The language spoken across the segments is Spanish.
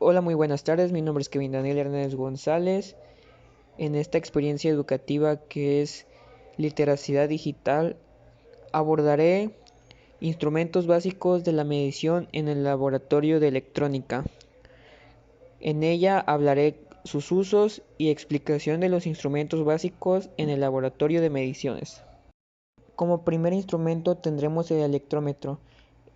Hola, muy buenas tardes. Mi nombre es Kevin Daniel Hernández González. En esta experiencia educativa que es literacidad digital, abordaré instrumentos básicos de la medición en el laboratorio de electrónica. En ella hablaré sus usos y explicación de los instrumentos básicos en el laboratorio de mediciones. Como primer instrumento tendremos el electrómetro.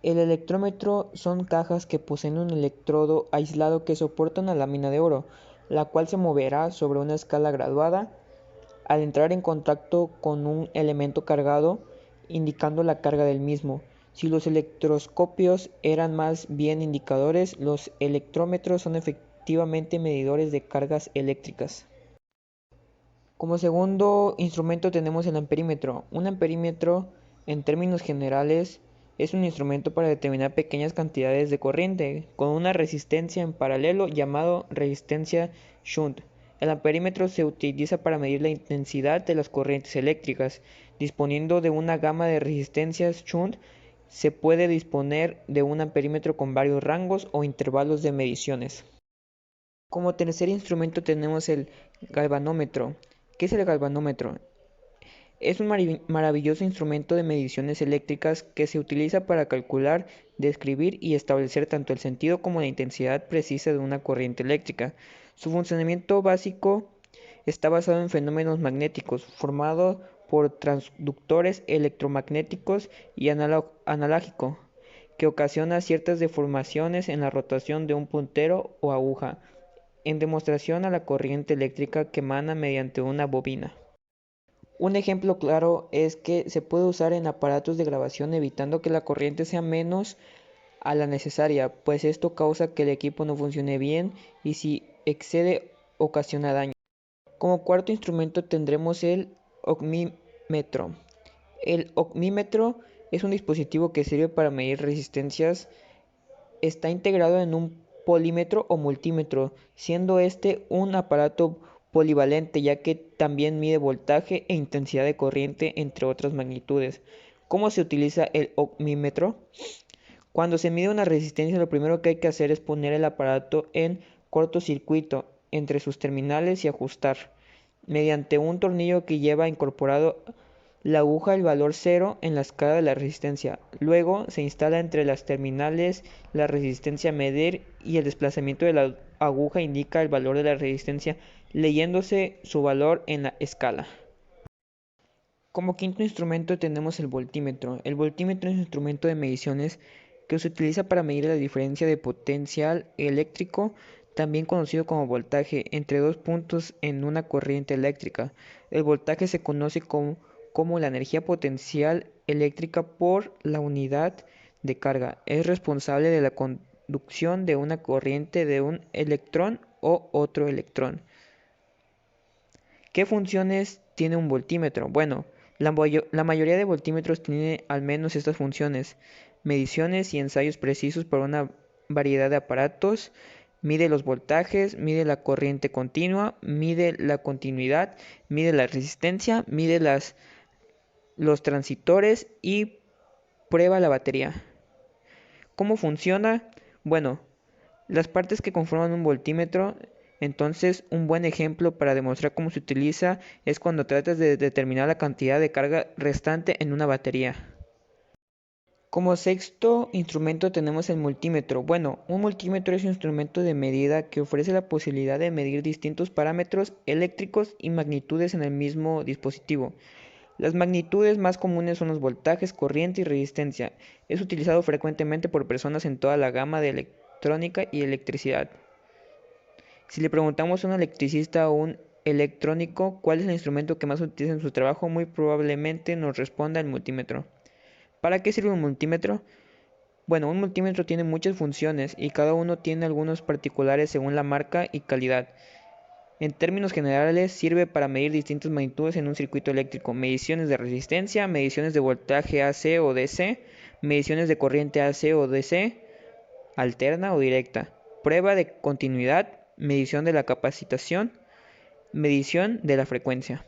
El electrómetro son cajas que poseen un electrodo aislado que soporta una lámina de oro, la cual se moverá sobre una escala graduada al entrar en contacto con un elemento cargado, indicando la carga del mismo. Si los electroscopios eran más bien indicadores, los electrómetros son efectivamente medidores de cargas eléctricas. Como segundo instrumento tenemos el amperímetro. Un amperímetro, en términos generales, es un instrumento para determinar pequeñas cantidades de corriente, con una resistencia en paralelo llamado resistencia shunt. El amperímetro se utiliza para medir la intensidad de las corrientes eléctricas. Disponiendo de una gama de resistencias shunt, se puede disponer de un amperímetro con varios rangos o intervalos de mediciones. Como tercer instrumento tenemos el galvanómetro. ¿Qué es el galvanómetro? Es un maravilloso instrumento de mediciones eléctricas que se utiliza para calcular, describir y establecer tanto el sentido como la intensidad precisa de una corriente eléctrica. Su funcionamiento básico está basado en fenómenos magnéticos, formado por transductores electromagnéticos y analógico, que ocasiona ciertas deformaciones en la rotación de un puntero o aguja, en demostración a la corriente eléctrica que emana mediante una bobina. Un ejemplo claro es que se puede usar en aparatos de grabación evitando que la corriente sea menos a la necesaria, pues esto causa que el equipo no funcione bien y si excede ocasiona daño. Como cuarto instrumento tendremos el ohmímetro. El ohmímetro es un dispositivo que sirve para medir resistencias. Está integrado en un polímetro o multímetro, siendo este un aparato polivalente ya que también mide voltaje e intensidad de corriente entre otras magnitudes. ¿Cómo se utiliza el ohmímetro? Cuando se mide una resistencia, lo primero que hay que hacer es poner el aparato en cortocircuito entre sus terminales y ajustar mediante un tornillo que lleva incorporado la aguja el valor cero en la escala de la resistencia. Luego se instala entre las terminales la resistencia a medir y el desplazamiento de la aguja indica el valor de la resistencia leyéndose su valor en la escala. Como quinto instrumento tenemos el voltímetro. El voltímetro es un instrumento de mediciones que se utiliza para medir la diferencia de potencial eléctrico, también conocido como voltaje, entre dos puntos en una corriente eléctrica. El voltaje se conoce como la energía potencial eléctrica por la unidad de carga. Es responsable de la conducción de una corriente de un electrón o otro electrón. ¿Qué funciones tiene un voltímetro? Bueno, la mayoría de voltímetros tiene al menos estas funciones: mediciones y ensayos precisos para una variedad de aparatos, mide los voltajes, mide la corriente continua, mide la continuidad, mide la resistencia, mide los transitores y prueba la batería. ¿Cómo funciona? Bueno, las partes que conforman un voltímetro. Entonces, un buen ejemplo para demostrar cómo se utiliza es cuando tratas de determinar la cantidad de carga restante en una batería. Como sexto instrumento tenemos el multímetro. Bueno, un multímetro es un instrumento de medida que ofrece la posibilidad de medir distintos parámetros eléctricos y magnitudes en el mismo dispositivo. Las magnitudes más comunes son los voltajes, corriente y resistencia. Es utilizado frecuentemente por personas en toda la gama de electrónica y electricidad. Si le preguntamos a un electricista o un electrónico cuál es el instrumento que más utiliza en su trabajo, muy probablemente nos responda el multímetro. ¿Para qué sirve un multímetro? Bueno, un multímetro tiene muchas funciones y cada uno tiene algunos particulares según la marca y calidad. En términos generales, sirve para medir distintas magnitudes en un circuito eléctrico: mediciones de resistencia, mediciones de voltaje AC o DC, mediciones de corriente AC o DC, alterna o directa, prueba de continuidad, medición de la capacitación, medición de la frecuencia.